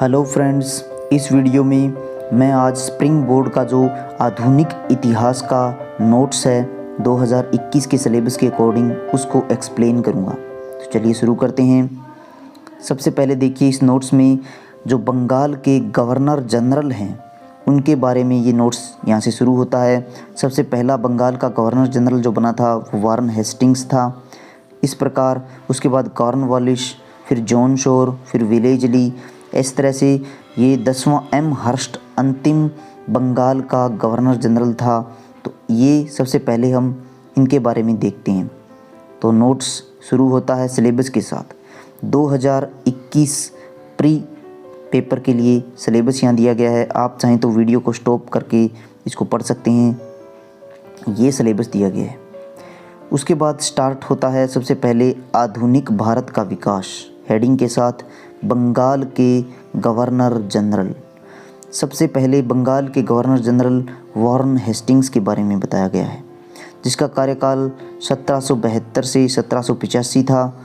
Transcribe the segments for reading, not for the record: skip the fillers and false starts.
Hello friends, इस video में मैं आज स्प्रिंग बोर्ड का जो आधुनिक इतिहास का नोट्स है 2021 के सिलेबस के अकॉर्डिंग उसको एक्सप्लेन करूँगा। तो चलिए शुरू करते हैं। सबसे पहले देखिए, इस नोट्स में जो बंगाल के गवर्नर जनरल हैं उनके बारे में ये नोट्स यहाँ से शुरू होता है। सबसे पहला बंगाल का गवर्नर जनरल जो बना था वो वारन हेस्टिंग्स था। इस प्रकार उसके बाद कॉर्नवालिस, फिर जॉन शोर, फिर विलेजली, इस तरह से ये 10वां एम हर्स्ट अंतिम बंगाल का गवर्नर जनरल था। तो ये सबसे पहले हम इनके बारे में देखते हैं। तो नोट्स शुरू होता है सिलेबस के साथ। 2021 प्री पेपर के लिए सिलेबस यहाँ दिया गया है। आप चाहें तो वीडियो को स्टॉप करके इसको पढ़ सकते हैं। ये सिलेबस दिया गया है। उसके बाद स्टार्ट होता है सबसे पहले आधुनिक भारत का विकास हेडिंग के साथ बंगाल के गवर्नर जनरल। सबसे पहले बंगाल के गवर्नर जनरल वारन हेस्टिंग्स के बारे में बताया गया है, जिसका कार्यकाल 1772 से 1785 था।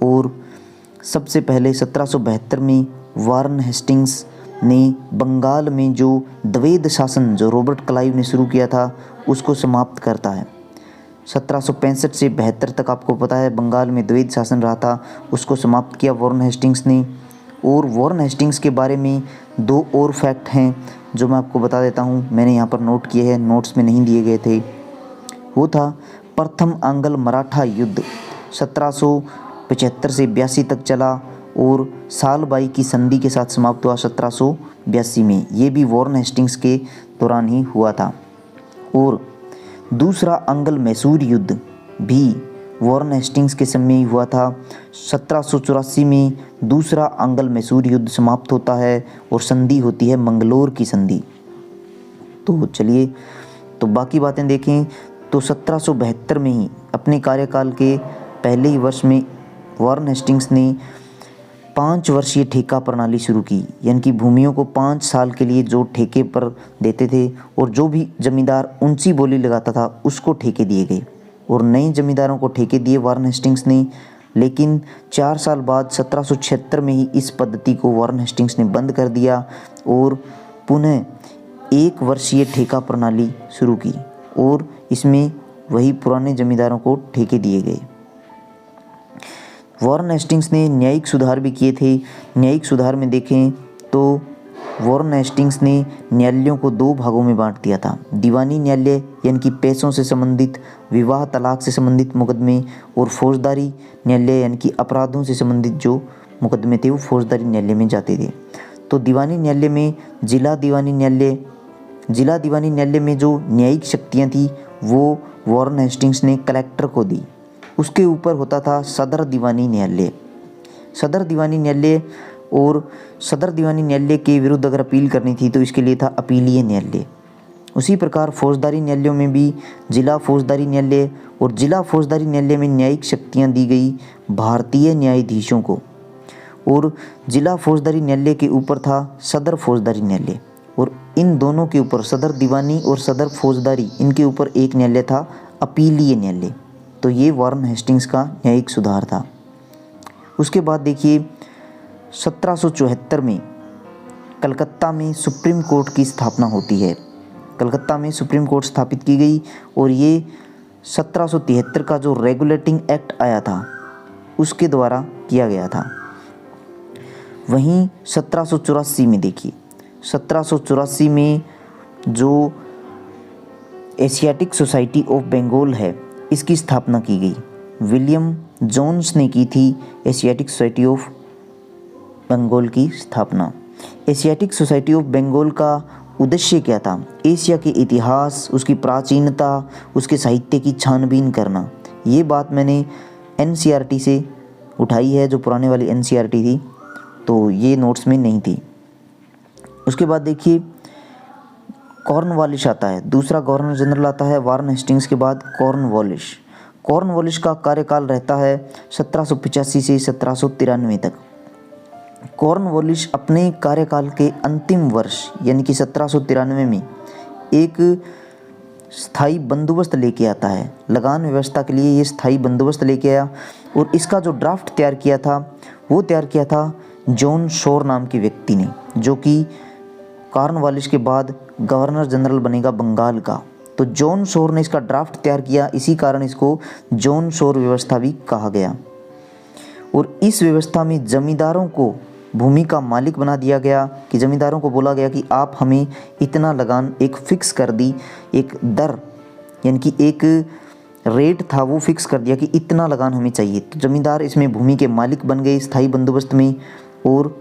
और सबसे पहले 1772 में वारन हेस्टिंग्स ने बंगाल में जो द्वैध शासन जो रॉबर्ट क्लाइव ने शुरू किया था उसको समाप्त करता है। 1765 से 72 तक आपको पता है बंगाल में द्वैध शासन रहा था, उसको समाप्त किया वारन हेस्टिंग्स ने। और वारन हेस्टिंग्स के बारे में दो और फैक्ट हैं जो मैं आपको बता देता हूँ, मैंने यहाँ पर नोट किए हैं, नोट्स में नहीं दिए गए थे। वो था प्रथम आंग्ल मराठा युद्ध 1775 से 82 तक चला और सालबाई की संधि के साथ समाप्त हुआ 1782 में। ये भी वारन हेस्टिंग्स के दौरान ही हुआ था। और दूसरा आंग्ल मैसूर युद्ध भी वारन हेस्टिंग्स के समय ही हुआ था। 1784 में दूसरा आंग्ल मैसूर युद्ध समाप्त होता है और संधि होती है मंगलोर की संधि। तो चलिए तो बाकी बातें देखें। तो 1772 में ही अपने कार्यकाल के पहले ही वर्ष में वारन हेस्टिंग्स ने 5 वर्षीय ठेका प्रणाली शुरू की, यानी कि भूमियों को 5 साल के लिए जो ठेके पर देते थे और जो भी जमींदार ऊंची बोली लगाता था उसको ठेके दिए गए और नए जमींदारों को ठेके दिए वारन हेस्टिंग्स ने। लेकिन 4 साल बाद 1776 में ही इस पद्धति को वारन हेस्टिंग्स ने बंद कर दिया और पुनः 1 वर्षीय ठेका प्रणाली शुरू की और इसमें वही पुराने जमींदारों को ठेके दिए गए। वारन हेस्टिंग्स ने न्यायिक सुधार भी किए थे। न्यायिक सुधार में देखें तो वारन हेस्टिंग्स ने न्यायालयों को 2 भागों में बांट दिया था। दीवानी न्यायालय यानी कि पैसों से संबंधित, विवाह तलाक से संबंधित मुकदमे, और फौजदारी न्यायालय यानी कि अपराधों से संबंधित जो मुकदमे थे वो फौजदारी न्यायालय में जाते थे। तो दीवानी न्यायालय में जिला दीवानी न्यायालय में जो न्यायिक शक्तियाँ थी वो वारन हेस्टिंग्स ने कलेक्टर को दी। उसके ऊपर होता था सदर दीवानी न्यायालय। सदर दीवानी न्यायालय और सदर दीवानी न्यायालय के विरुद्ध अगर अपील करनी थी तो इसके लिए था अपीलीय न्यायालय। उसी प्रकार फौजदारी न्यायालयों में भी जिला फौजदारी न्यायालय और जिला फौजदारी न्यायालय में न्यायिक शक्तियां दी गई भारतीय न्यायाधीशों को। और जिला फौजदारी न्यायालय के ऊपर था सदर फौजदारी न्यायालय और इन दोनों के ऊपर सदर दीवानी और सदर फौजदारी इनके ऊपर एक न्यायालय था अपीलीय न्यायालय। तो ये वारन हेस्टिंग्स का न्यायिक सुधार था। उसके बाद देखिए 1774 में कलकत्ता में सुप्रीम कोर्ट की स्थापना होती है। कलकत्ता में सुप्रीम कोर्ट स्थापित की गई और ये 1773 का जो रेगुलेटिंग एक्ट आया था उसके द्वारा किया गया था। वहीं 1784 में देखिए 1784 में जो एशियाटिक सोसाइटी ऑफ बंगाल है इसकी स्थापना की गई। विलियम जोन्स ने की थी एशियाटिक सोसाइटी ऑफ बंगाल की स्थापना। एशियाटिक सोसाइटी ऑफ बंगाल का उद्देश्य क्या था? एशिया के इतिहास, उसकी प्राचीनता, उसके साहित्य की छानबीन करना। ये बात मैंने एनसीईआरटी से उठाई है, जो पुराने वाली एनसीईआरटी थी, तो ये नोट्स में नहीं थी। उसके बाद देखिए कॉर्नवालिस आता है, दूसरा गवर्नर जनरल आता है वारन हेस्टिंग्स के बाद कॉर्नवालिस। कॉर्नवालिस का कार्यकाल रहता है 1785 से 1793 तक। कॉर्नवालिस अपने कार्यकाल के अंतिम वर्ष यानी कि 1793 में एक स्थायी बंदोबस्त लेके आता है। लगान व्यवस्था के लिए ये स्थायी बंदोबस्त लेके आया और इसका जो ड्राफ्ट तैयार किया था वो तैयार किया था जॉन शोर नाम के व्यक्ति ने, जो कि कॉर्नवालिस के बाद गवर्नर जनरल बनेगा बंगाल का। तो जॉन शोर ने इसका ड्राफ्ट तैयार किया, इसी कारण इसको जॉन शोर व्यवस्था भी कहा गया। और इस व्यवस्था में जमींदारों को भूमि का मालिक बना दिया गया कि जमींदारों को बोला गया कि आप हमें इतना लगान, एक फिक्स कर दी, एक दर यानी कि एक रेट था वो फिक्स कर दिया कि इतना लगान हमें चाहिए। तो जमींदार इसमें भूमि के मालिक बन गए स्थायी बंदोबस्त में, और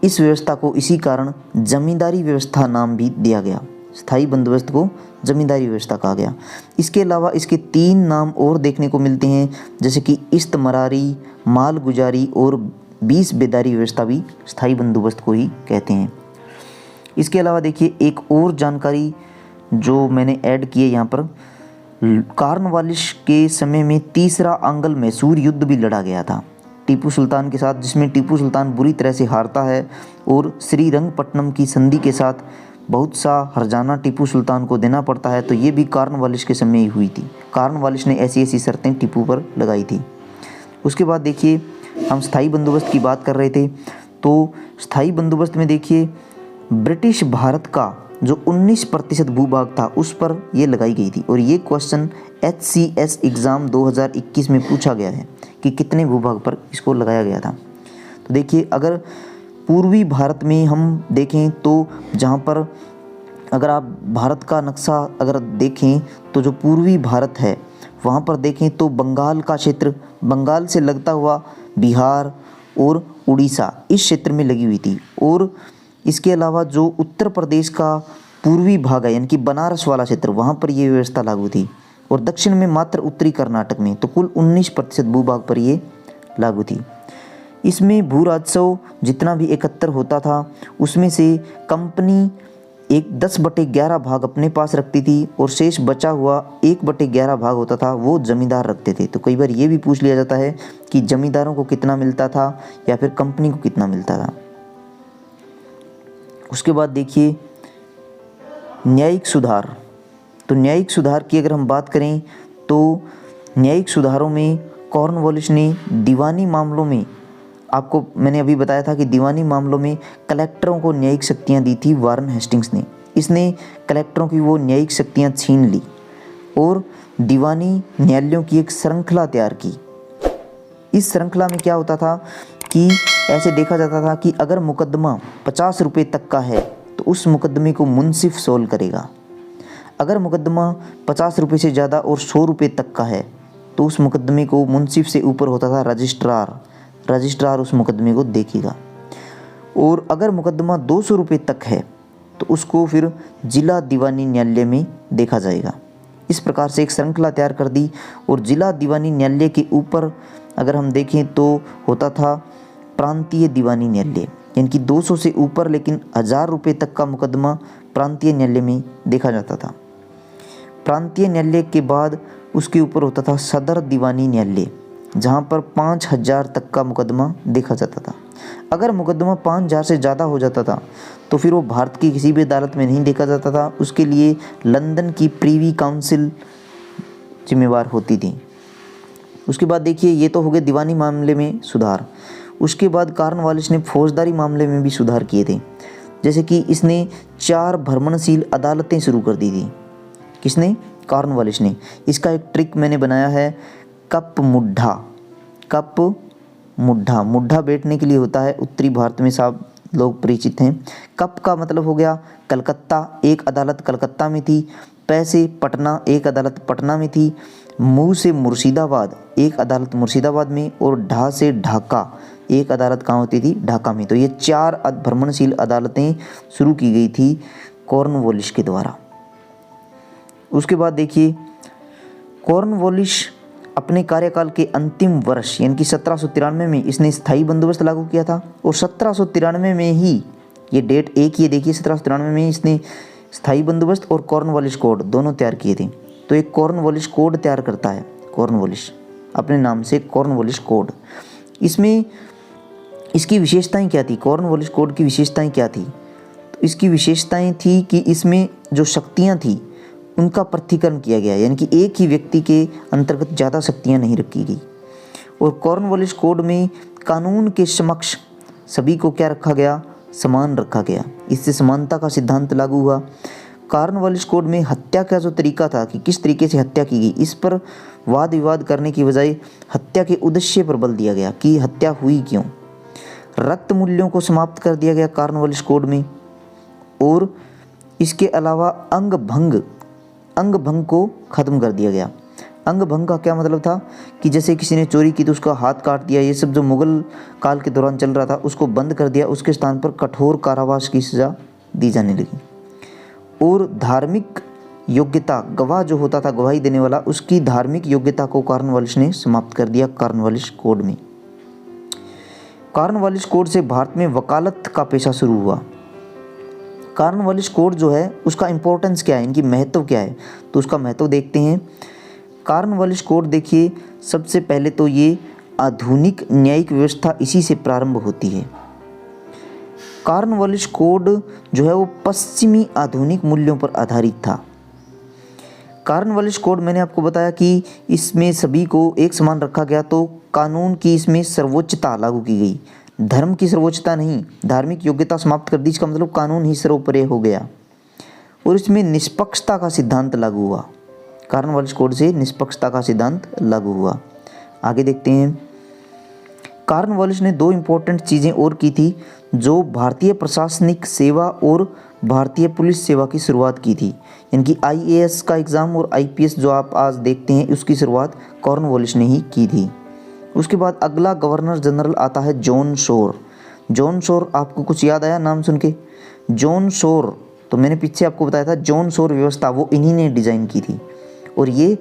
इस व्यवस्था को इसी कारण जमींदारी व्यवस्था नाम भी दिया गया। स्थायी बंदोबस्त को जमींदारी व्यवस्था कहा गया। इसके अलावा इसके 3 नाम और देखने को मिलते हैं, जैसे कि इस्तमरारी, मालगुजारी और 20 बेदारी व्यवस्था भी स्थायी बंदोबस्त को ही कहते हैं। इसके अलावा देखिए एक और जानकारी जो मैंने ऐड की है यहाँ पर, कॉर्नवालिस के समय में तीसरा आंग्ल मैसूर युद्ध भी लड़ा गया था टीपू सुल्तान के साथ, जिसमें टीपू सुल्तान बुरी तरह से हारता है और श्रीरंगपट्टनम की संधि के साथ बहुत सा हर्जाना टीपू सुल्तान को देना पड़ता है। तो ये भी कॉर्नवालिस के समय ही हुई थी। कॉर्नवालिस ने ऐसी ऐसी शर्तें टीपू पर लगाई थी। उसके बाद देखिए हम स्थायी बंदोबस्त की बात कर रहे थे, तो स्थायी बंदोबस्त में देखिए ब्रिटिश भारत का जो 19% भूभाग था उस पर ये लगाई गई थी। और ये क्वेश्चन HCS एग्ज़ाम 2021 में पूछा गया है कि कितने भूभाग पर इसको लगाया गया था। तो देखिए अगर पूर्वी भारत में हम देखें तो जहाँ पर अगर आप भारत का नक्शा अगर देखें तो जो पूर्वी भारत है वहाँ पर देखें तो बंगाल का क्षेत्र, बंगाल से लगता हुआ बिहार और उड़ीसा इस क्षेत्र में लगी हुई थी। और इसके अलावा जो उत्तर प्रदेश का पूर्वी भाग है यानी कि बनारस वाला क्षेत्र, वहाँ पर ये व्यवस्था लागू थी। और दक्षिण में मात्र उत्तरी कर्नाटक में, तो कुल 19% भूभाग पर ये लागू थी। इसमें भू राजस्व जितना भी 71 होता था उसमें से कंपनी एक 10/11 भाग अपने पास रखती थी और शेष बचा हुआ 1/11 भाग होता था वो जमींदार रखते थे। तो कई बार ये भी पूछ लिया जाता है कि जमींदारों को कितना मिलता था या फिर कंपनी को कितना मिलता था। उसके बाद देखिए न्यायिक सुधार। तो न्यायिक सुधार की अगर हम बात करें तो न्यायिक सुधारों में कॉर्नवालिस ने दीवानी मामलों में, आपको मैंने अभी बताया था कि दीवानी मामलों में कलेक्टरों को न्यायिक शक्तियां दी थी वारन हेस्टिंग्स ने। इसने कलेक्टरों की वो न्यायिक शक्तियां छीन ली और दीवानी न्यायालयों की एक श्रृंखला तैयार की। इस श्रृंखला में क्या होता था कि ऐसे देखा जाता था कि अगर मुकदमा 50 रुपये तक का है तो उस मुकदमे को मुंसिफ सोल्व करेगा। अगर मुकदमा 50 रुपये से ज़्यादा और 100 रुपये तक का है तो उस मुकदमे को मुंसिफ से ऊपर होता था रजिस्ट्रार उस मुकदमे को देखेगा। और अगर मुकदमा 200 रुपये तक है तो उसको फिर जिला दीवानी न्यायालय में देखा जाएगा। इस प्रकार से एक श्रृंखला तैयार कर दी। और जिला दीवानी न्यायालय के ऊपर अगर हम देखें तो होता था प्रांतीय दीवानी न्यायालय, यानी कि 200 से ऊपर लेकिन 1000 रुपये तक का मुकदमा प्रांतीय न्यायालय में देखा जाता था। प्रांतीय न्यायालय के बाद उसके ऊपर होता था सदर दीवानी न्यायालय, जहाँ पर 5000 तक का मुकदमा देखा जाता था। अगर मुकदमा 5000 से ज़्यादा हो जाता था तो फिर वो भारत की किसी भी अदालत में नहीं देखा जाता था, उसके लिए लंदन की प्रीवी काउंसिल जिम्मेवार होती थी। उसके बाद देखिए ये तो हो गए दीवानी मामले में सुधार। उसके बाद कॉर्नवालिस ने फौजदारी मामले में भी सुधार किए थे, जैसे कि इसने 4 भ्रमणशील अदालतें शुरू कर दी थी। किसने? कॉर्नवालिस ने। इसका एक ट्रिक मैंने बनाया है, कप मुड्ढा बैठने के लिए होता है, उत्तरी भारत में सब लोग परिचित हैं। कप का मतलब हो गया कलकत्ता, एक अदालत कलकत्ता में थी। पै से पटना, एक अदालत पटना में थी। मुँह से मुर्शिदाबाद, एक अदालत मुर्शिदाबाद में। और ढा से ढाका, एक अदालत कहाँ होती थी? ढाका में। तो ये 4 भ्रमणशील अदालतें शुरू की गई थी कॉर्नवालिस के द्वारा। उसके बाद देखिए कॉर्नवालिस अपने कार्यकाल के अंतिम वर्ष यानी कि 1793 में इसने स्थायी बंदोबस्त लागू किया था। और 1793 में ही, ये डेट एक ही देखिए, 1793 में इसने स्थायी बंदोबस्त और कॉर्नवालिस कोड दोनों तैयार किए थे। तो एक कॉर्नवालिस कोड तैयार करता है कॉर्नवालिस अपने नाम से, कॉर्नवालिस कोड। इसमें इसकी विशेषताएं क्या थी? कॉर्नवालिस कोड की विशेषताएं क्या थी? तो इसकी विशेषताएं थी कि इसमें जो शक्तियां थी उनका पृथक्करण किया गया, यानी कि एक ही व्यक्ति के अंतर्गत ज़्यादा शक्तियां नहीं रखी गई। और कॉर्नवालिस कोड में कानून के समक्ष सभी को क्या रखा गया, समान रखा गया। इससे समानता का सिद्धांत लागू हुआ। कॉर्नवालिस कोड में हत्या का जो तरीका था कि किस तरीके से हत्या की गई, इस पर वाद विवाद करने की बजाय हत्या के उद्देश्य पर बल दिया गया कि हत्या हुई क्यों। रक्त मूल्यों को समाप्त कर दिया गया कॉर्नवालिस कोड में। और इसके अलावा अंग भंग को ख़त्म कर दिया गया। अंग भंग का क्या मतलब था कि जैसे किसी ने चोरी की तो उसका हाथ काट दिया, ये सब जो मुगल काल के दौरान चल रहा था उसको बंद कर दिया। उसके स्थान पर कठोर कारावास की सज़ा दी जाने लगी। और धार्मिक योग्यता, गवाह जो होता था गवाही देने वाला, उसकी धार्मिक योग्यता को कॉर्नवालिस ने समाप्त कर दिया कॉर्नवालिस कोड में। कॉर्नवालिस कोड से भारत में वकालत का पेशा शुरू हुआ। कॉर्नवालिस कोड जो है उसका इम्पोर्टेंस क्या है, इनकी महत्व क्या है, तो उसका महत्व देखते हैं। कॉर्नवालिस कोड देखिए, सबसे पहले तो ये आधुनिक न्यायिक व्यवस्था इसी से प्रारंभ होती है। कॉर्नवालिस कोड जो है वो पश्चिमी आधुनिक मूल्यों पर आधारित था। कॉर्नवालिस कोड मैंने आपको बताया कि इसमें सभी को एक समान रखा गया, तो कानून की इसमें सर्वोच्चता लागू की गई, धर्म की सर्वोच्चता नहीं, धार्मिक योग्यता समाप्त कर दी। इसका मतलब कानून ही सर्वोपरि हो गया। और इसमें निष्पक्षता का सिद्धांत लागू हुआ। कॉर्नवालिस कोड से निष्पक्षता का सिद्धांत लागू हुआ। आगे देखते हैं। कॉर्नवालिस ने दो इम्पोर्टेंट चीज़ें और की थी, जो भारतीय प्रशासनिक सेवा और भारतीय पुलिस सेवा की शुरुआत की थी। इनकी IAS का एग्ज़ाम और IPS जो आप आज देखते हैं उसकी शुरुआत कॉर्नवालिस ने ही की थी। उसके बाद अगला गवर्नर जनरल आता है जॉन शोर। जॉन शोर, आपको कुछ याद आया नाम सुन के? जॉन शोर, तो मैंने पीछे आपको बताया था जॉन शोर व्यवस्था वो इन्हीं ने डिज़ाइन की थी। और ये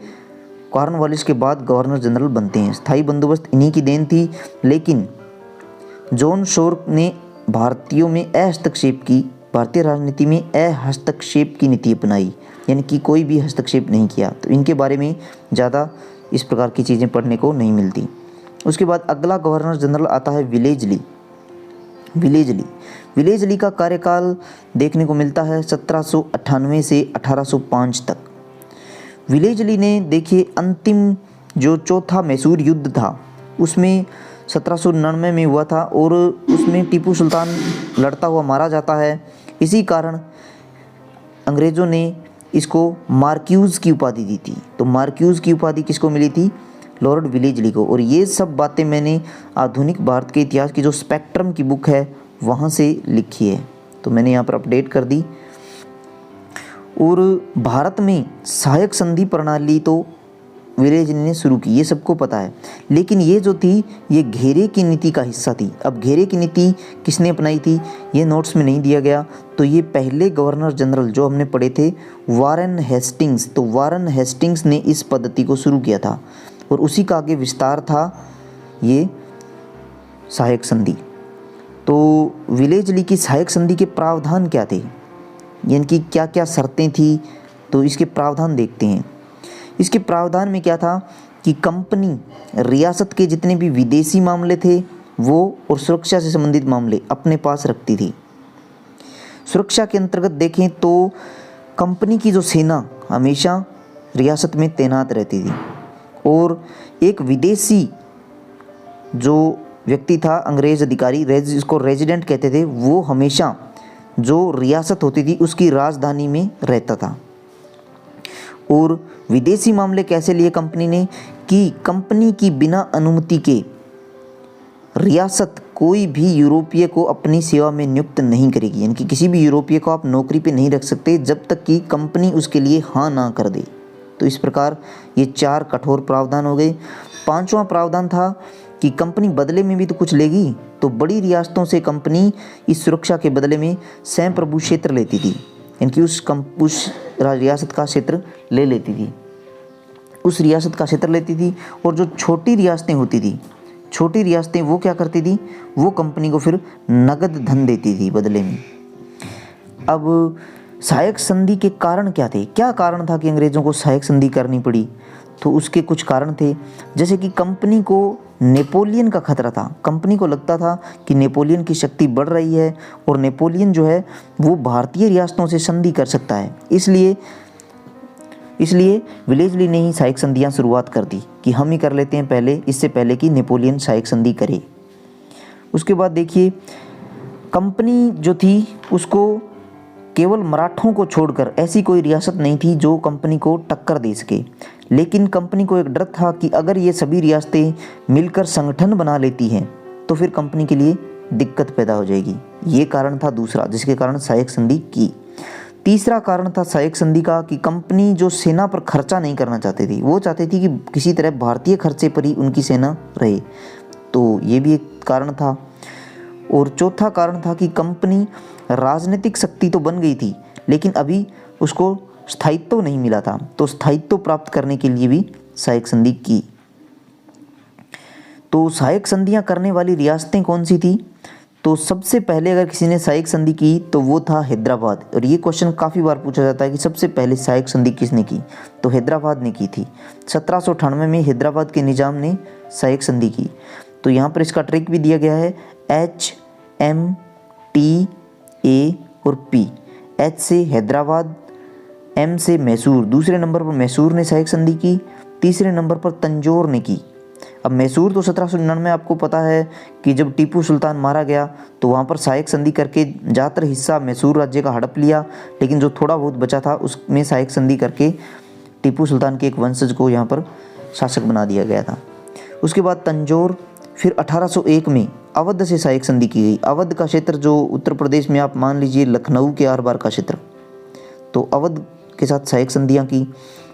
कॉर्नवालिस के बाद गवर्नर जनरल बनते हैं। स्थायी बंदोबस्त इन्हीं की देन थी। लेकिन जॉन शोर ने भारतीयों में हस्तक्षेप की, भारतीय राजनीति में हस्तक्षेप की नीति अपनाई, यानी कि कोई भी हस्तक्षेप नहीं किया। तो इनके बारे में ज़्यादा इस प्रकार की चीज़ें पढ़ने को नहीं मिलती। उसके बाद अगला गवर्नर जनरल आता है विलेजली। विलेजली का कार्यकाल देखने को मिलता है 1798 से 1805 तक। विलेजली ने देखिए अंतिम जो चौथा मैसूर युद्ध था उसमें 1799 में हुआ था, और उसमें टीपू सुल्तान लड़ता हुआ मारा जाता है। इसी कारण अंग्रेज़ों ने इसको मार्क्यूज़ की उपाधि दी थी। तो मार्क्यूज़ की उपाधि किसको मिली थी? लॉर्ड विलेजली को। और ये सब बातें मैंने आधुनिक भारत के इतिहास की जो स्पेक्ट्रम की बुक है वहाँ से लिखी है, तो मैंने यहाँ पर अपडेट कर दी। और भारत में सहायक संधि प्रणाली तो विलेजली ने शुरू की, ये सबको पता है। लेकिन ये जो थी ये घेरे की नीति का हिस्सा थी। अब घेरे की नीति किसने अपनाई थी ये नोट्स में नहीं दिया गया। तो ये पहले गवर्नर जनरल जो हमने पढ़े थे वारेन हेस्टिंग्स, तो वारेन हेस्टिंग्स ने इस पद्धति को शुरू किया था, और उसी का आगे विस्तार था ये सहायक संधि। तो विलेजली की सहायक संधि के प्रावधान क्या थे, यानी कि क्या क्या शर्तें थी, तो इसके प्रावधान देखते हैं। इसके प्रावधान में क्या था कि कंपनी रियासत के जितने भी विदेशी मामले थे वो और सुरक्षा से संबंधित मामले अपने पास रखती थी। सुरक्षा के अंतर्गत देखें तो कंपनी की जो सेना हमेशा रियासत में तैनात रहती थी, और एक विदेशी जो व्यक्ति था अंग्रेज़ अधिकारी, जिसको रेजिडेंट कहते थे, वो हमेशा जो रियासत होती थी उसकी राजधानी में रहता था। और विदेशी मामले कैसे लिए कंपनी ने कि कंपनी की बिना अनुमति के रियासत कोई भी यूरोपीय को अपनी सेवा में नियुक्त नहीं करेगी, यानी कि किसी भी यूरोपीय को आप नौकरी पे नहीं रख सकते जब तक कि कंपनी उसके लिए हाँ ना कर दे। तो इस प्रकार ये 4 कठोर प्रावधान हो गए। 5वां प्रावधान था कि कंपनी बदले में भी तो कुछ लेगी, तो बड़ी रियासतों से कंपनी इस सुरक्षा के बदले में संप्रभु क्षेत्र लेती थी, यानी कि उस रियासत का क्षेत्र ले लेती थी, उस रियासत का क्षेत्र लेती थी। और जो छोटी रियासतें होती थी, छोटी रियासतें वो क्या करती थी, वो कंपनी को फिर नगद धन देती थी बदले में। अब सहायक संधि के कारण क्या थे, क्या कारण था कि अंग्रेज़ों को सहायक संधि करनी पड़ी, तो उसके कुछ कारण थे। जैसे कि कंपनी को नेपोलियन का खतरा था, कंपनी को लगता था कि नेपोलियन की शक्ति बढ़ रही है और नेपोलियन जो है वो भारतीय रियासतों से संधि कर सकता है। इसलिए विलेजली ने ही सहायक संधियाँ शुरुआत कर दी कि हम ही कर लेते हैं पहले, इससे पहले कि नेपोलियन सहायक संधि करे। उसके बाद देखिए कंपनी जो थी उसको केवल मराठों को छोड़कर ऐसी कोई रियासत नहीं थी जो कंपनी को टक्कर दे सके, लेकिन कंपनी को एक डर था कि अगर ये सभी रियासतें मिलकर संगठन बना लेती हैं तो फिर कंपनी के लिए दिक्कत पैदा हो जाएगी। ये कारण था दूसरा जिसके कारण सहायक संधि की। तीसरा कारण था सहायक संधि का कि कंपनी जो सेना पर खर्चा नहीं करना चाहती थी, वो चाहती थी कि किसी तरह भारतीय खर्चे पर ही उनकी सेना रहे, तो ये भी एक कारण था। और चौथा कारण था कि कंपनी राजनीतिक शक्ति तो बन गई थी लेकिन अभी उसको स्थायित्व नहीं मिला था, तो स्थायित्व प्राप्त करने के लिए भी सहायक संधि की। तो सहायक संधियां करने वाली रियासतें कौन सी थी? तो सबसे पहले अगर किसी ने सहायक संधि की तो वो था हैदराबाद। और ये क्वेश्चन काफ़ी बार पूछा जाता है कि सबसे पहले सहायक संधि किसने की, तो हैदराबाद ने की थी। 1798 में हैदराबाद के निजाम ने सहायक संधि की। तो यहाँ पर इसका ट्रिक भी दिया गया है, HMTA और P। H से हैदराबाद, M से मैसूर, दूसरे नंबर पर मैसूर ने सहायक संधि की, तीसरे नंबर पर तंजौर ने की। अब मैसूर तो 1799 आपको पता है कि जब टीपू सुल्तान मारा गया तो वहाँ पर सहायक संधि करके ज़्यादातर हिस्सा मैसूर राज्य का हड़प लिया, लेकिन जो थोड़ा बहुत बचा था उसमें सहायक संधि करके टीपू सुल्तान के एक वंशज को यहाँ पर शासक बना दिया गया था। उसके बाद तंजौर, फिर 1801 में अवध से सहायक संधि की गई। अवध का क्षेत्र जो उत्तर प्रदेश में आप मान लीजिए लखनऊ के आर पार का क्षेत्र, तो अवध के साथ सहायक संधियाँ की।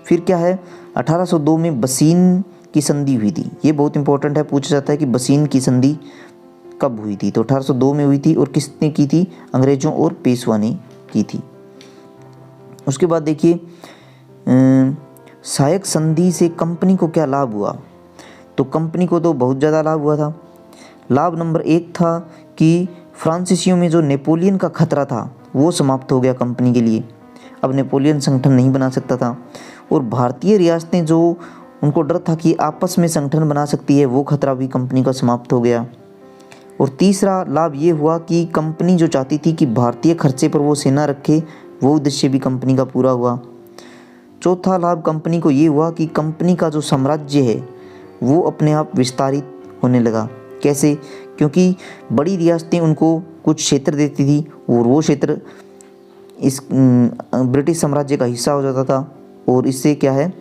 फिर क्या है, 1802 में बसीन की संधि हुई थी। ये बहुत इंपॉर्टेंट है, पूछा जाता है कि बसीन की संधि कब हुई थी, तो 1802 में हुई थी। और किसने की थी? अंग्रेजों और पेशवा ने की थी। उसके बाद देखिए सहायक संधि से कंपनी को क्या लाभ हुआ, तो कंपनी को तो बहुत ज़्यादा लाभ हुआ था। लाभ नंबर 1 था कि फ्रांसीसियों में जो नेपोलियन का खतरा था वो समाप्त हो गया कंपनी के लिए। अब नेपोलियन संगठन नहीं बना सकता था। और भारतीय रियासतें जो उनको डर था कि आपस में संगठन बना सकती है, वो खतरा भी कंपनी का समाप्त हो गया। और तीसरा लाभ ये हुआ कि कंपनी जो चाहती थी कि भारतीय खर्चे पर वो सेना रखे, वो उद्देश्य भी कंपनी का पूरा हुआ। चौथा लाभ कंपनी को ये हुआ कि कंपनी का जो साम्राज्य है वो अपने आप विस्तारित होने लगा। कैसे? क्योंकि बड़ी रियासतें उनको कुछ क्षेत्र देती थी और वो क्षेत्र इस ब्रिटिश साम्राज्य का हिस्सा हो जाता था, और इससे क्या है,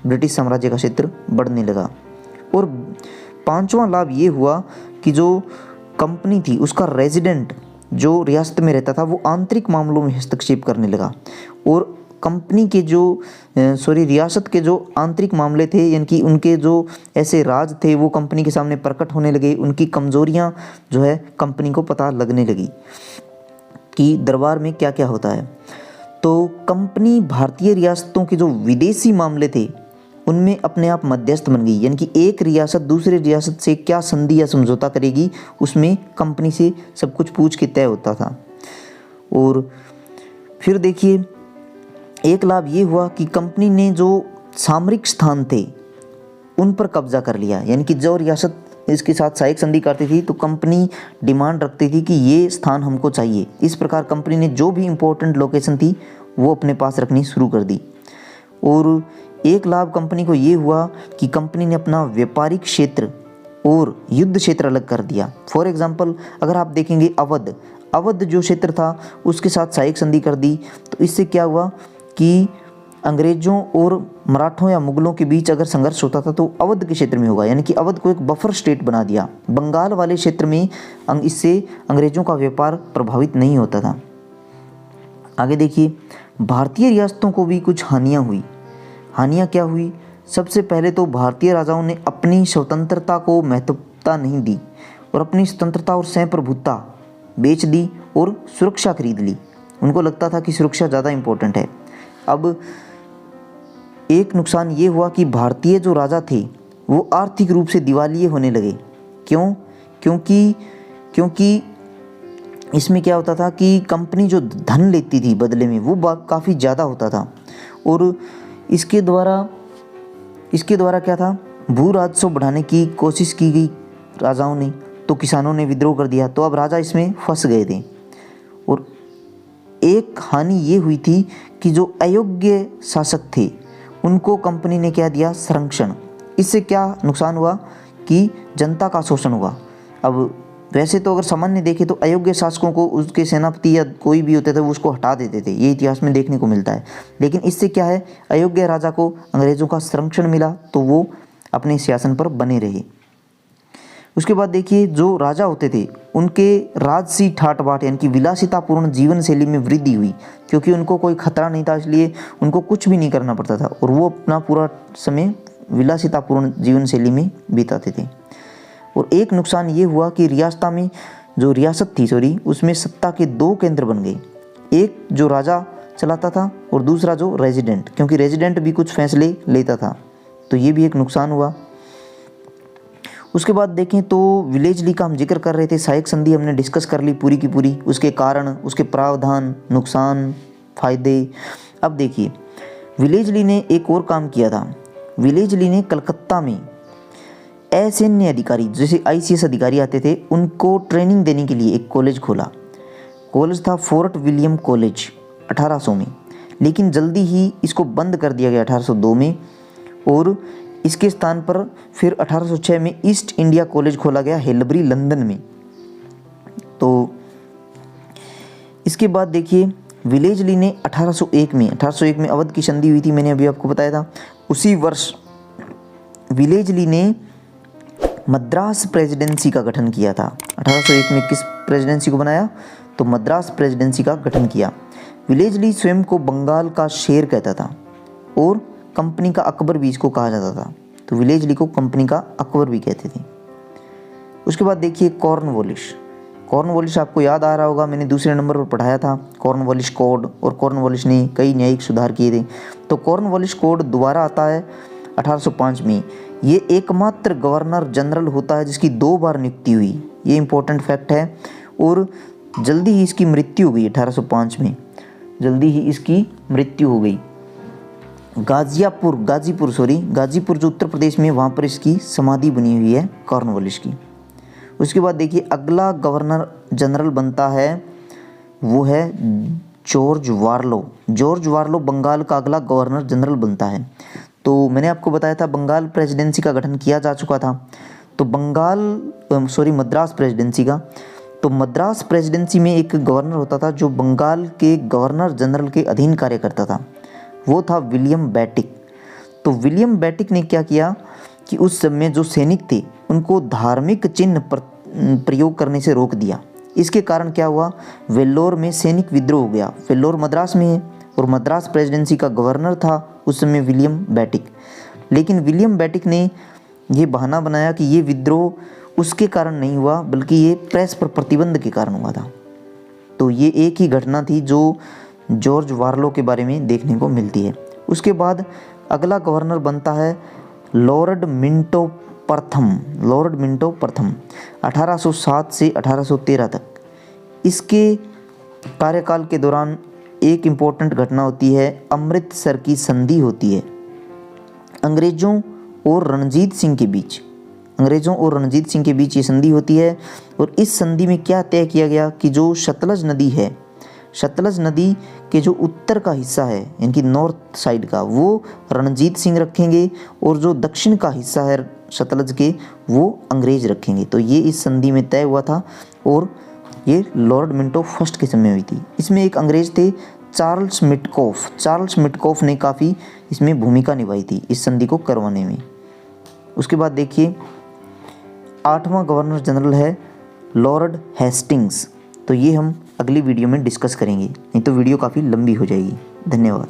ब्रिटिश साम्राज्य का क्षेत्र बढ़ने लगा। और पांचवा लाभ ये हुआ कि जो कंपनी थी उसका रेजिडेंट जो रियासत में रहता था वो आंतरिक मामलों में हस्तक्षेप करने लगा। और कंपनी के जो रियासत के जो आंतरिक मामले थे, यानी कि उनके जो ऐसे राज थे वो कंपनी के सामने प्रकट होने लगे। उनकी कमजोरियां जो है कंपनी को पता लगने लगी कि दरबार में क्या क्या होता है। तो कंपनी भारतीय रियासतों के जो विदेशी मामले थे उनमें अपने आप मध्यस्थ बन गई, यानी कि एक रियासत दूसरे रियासत से क्या संधि या समझौता करेगी उसमें कंपनी से सब कुछ पूछ के तय होता था। और फिर देखिए एक लाभ ये हुआ कि कंपनी ने जो सामरिक स्थान थे उन पर कब्जा कर लिया, यानी कि जो रियासत इसके साथ सहायक संधि करती थी तो कंपनी डिमांड रखती थी कि ये स्थान हमको चाहिए। इस प्रकार कंपनी ने जो भी इम्पोर्टेंट लोकेशन थी वो अपने पास रखनी शुरू कर दी। और एक लाभ कंपनी को ये हुआ कि कंपनी ने अपना व्यापारिक क्षेत्र और युद्ध क्षेत्र अलग कर दिया। फॉर एग्जांपल अगर आप देखेंगे अवध जो क्षेत्र था उसके साथ सहायक संधि कर दी, तो इससे क्या हुआ कि अंग्रेजों और मराठों या मुगलों के बीच अगर संघर्ष होता था तो अवध के क्षेत्र में होगा, यानी कि अवध को एक बफर स्टेट बना दिया। बंगाल वाले क्षेत्र में इससे अंग्रेजों का व्यापार प्रभावित नहीं होता था। आगे देखिए भारतीय रियासतों को भी कुछ हानियां हुई। हानियां क्या हुई? सबसे पहले तो भारतीय राजाओं ने अपनी स्वतंत्रता को महत्वता नहीं दी और अपनी स्वतंत्रता और स्वप्रभुता बेच दी और सुरक्षा खरीद ली। उनको लगता था कि सुरक्षा ज़्यादा इम्पोर्टेंट है। अब एक नुकसान ये हुआ कि भारतीय जो राजा थे वो आर्थिक रूप से दिवालिये होने लगे। क्यों? क्योंकि इसमें क्या होता था कि कंपनी जो धन लेती थी बदले में वो काफ़ी ज़्यादा होता था। और इसके द्वारा क्या था, भू राजस्व बढ़ाने की कोशिश की गई राजाओं ने, तो किसानों ने विद्रोह कर दिया, तो अब राजा इसमें फंस गए थे। और एक हानि ये हुई थी कि जो अयोग्य शासक थे उनको कंपनी ने क्या दिया, संरक्षण। इससे क्या नुकसान हुआ कि जनता का शोषण हुआ। अब वैसे तो अगर सामान्य देखें तो अयोग्य शासकों को उसके सेनापति या कोई भी होते थे वो उसको हटा देते थे, ये इतिहास में देखने को मिलता है। लेकिन इससे क्या है, अयोग्य राजा को अंग्रेज़ों का संरक्षण मिला तो वो अपने शासन पर बने रहे। उसके बाद देखिए जो राजा होते थे उनके राजसी ठाट बाट यानी कि विलासितापूर्ण जीवन शैली में वृद्धि हुई, क्योंकि उनको कोई खतरा नहीं था इसलिए उनको कुछ भी नहीं करना पड़ता था और वो अपना पूरा समय विलासितापूर्ण जीवन शैली में बिताते थे। और एक नुकसान ये हुआ कि रियासत थी उसमें सत्ता के दो केंद्र बन गए, एक जो राजा चलाता था और दूसरा जो रेजिडेंट, क्योंकि रेजिडेंट भी कुछ फैसले लेता था, तो ये भी एक नुकसान हुआ। उसके बाद देखें तो विलेज ली का हम जिक्र कर रहे थे, सहायक संधि हमने डिस्कस कर ली पूरी की पूरी, उसके कारण, उसके प्रावधान, नुकसान, फायदे। अब देखिए विलेज ली ने एक और काम किया था। विलेज ली ने कलकत्ता में असैन्य अधिकारी जैसे ICS अधिकारी आते थे उनको ट्रेनिंग देने के लिए एक कॉलेज खोला। कॉलेज था फोर्ट विलियम कॉलेज 1800 में, लेकिन जल्दी ही इसको बंद कर दिया गया 1802 में और इसके स्थान पर फिर 1806 में ईस्ट इंडिया कॉलेज खोला गया हेलबरी लंदन में। तो इसके बाद देखिए विलेज ली ने 1801 में अवध की संधि हुई थी, मैंने अभी आपको बताया था। उसी वर्ष विलेज ली ने मद्रास प्रेसिडेंसी का गठन किया था। 1801 में किस प्रेसिडेंसी को बनाया, तो मद्रास प्रेसिडेंसी का गठन किया। विलेज ली स्वयं को बंगाल का शेर कहता था और कंपनी का अकबर भी इसको कहा जाता था, तो विलेज ली को कंपनी का अकबर भी कहते थे। उसके बाद देखिए कॉर्नवालिस आपको याद आ रहा होगा, मैंने दूसरे नंबर पर पढ़ाया था कॉर्नवालिस कोड, और कॉर्नवालिस ने कई न्यायिक सुधार किए थे। तो कॉर्नवालिस कोड दोबारा आता है 1805 में। ये एकमात्र गवर्नर जनरल होता है जिसकी 2 बार नियुक्ति हुई, ये इंपॉर्टेंट फैक्ट है। और जल्दी ही इसकी मृत्यु हो गई 1805 में, जल्दी ही इसकी मृत्यु हो गई। गाजीपुर जो उत्तर प्रदेश में, वहाँ पर इसकी समाधि बनी हुई है कॉर्नवालिस की। उसके बाद देखिए अगला गवर्नर जनरल बनता है, वो है जॉर्ज वार्लो बंगाल का अगला गवर्नर जनरल बनता है। तो मैंने आपको बताया था बंगाल प्रेसिडेंसी का गठन किया जा चुका था, तो मद्रास प्रेसिडेंसी का। तो मद्रास प्रेसिडेंसी में एक गवर्नर होता था जो बंगाल के गवर्नर जनरल के अधीन कार्य करता था, वो था विलियम बैटिक। तो विलियम बैटिक ने क्या किया कि उस समय जो सैनिक थे उनको धार्मिक चिन्ह प्रयोग करने से रोक दिया। इसके कारण क्या हुआ, वेल्लोर में सैनिक विद्रोह हो गया। वेल्लोर मद्रास में है और मद्रास प्रेसिडेंसी का गवर्नर था उस समय विलियम बैटिक। लेकिन विलियम बैटिक ने ये बहाना बनाया कि ये विद्रोह उसके कारण नहीं हुआ बल्कि ये प्रेस पर प्रतिबंध के कारण हुआ था। तो ये एक ही घटना थी जो जॉर्ज वार्लो के बारे में देखने को मिलती है। उसके बाद अगला गवर्नर बनता है लॉर्ड मिंटो प्रथम 1807 से 1813 तक। इसके कार्यकाल के दौरान एक इम्पोर्टेंट घटना होती है, अमृतसर की संधि होती है अंग्रेज़ों और रणजीत सिंह के बीच ये संधि होती है। और इस संधि में क्या तय किया गया कि जो सतलज नदी के जो उत्तर का हिस्सा है यानी कि नॉर्थ साइड का, वो रणजीत सिंह रखेंगे और जो दक्षिण का हिस्सा है सतलज के वो अंग्रेज रखेंगे। तो ये इस संधि में तय हुआ था और ये लॉर्ड मिंटो फर्स्ट के समय हुई थी। इसमें एक अंग्रेज थे चार्ल्स मिटकॉफ ने काफ़ी इसमें भूमिका निभाई थी इस संधि को करवाने में। उसके बाद देखिए 8वां गवर्नर जनरल है लॉर्ड हेस्टिंग्स। तो ये हम अगली वीडियो में डिस्कस करेंगे, नहीं तो वीडियो काफ़ी लंबी हो जाएगी। धन्यवाद।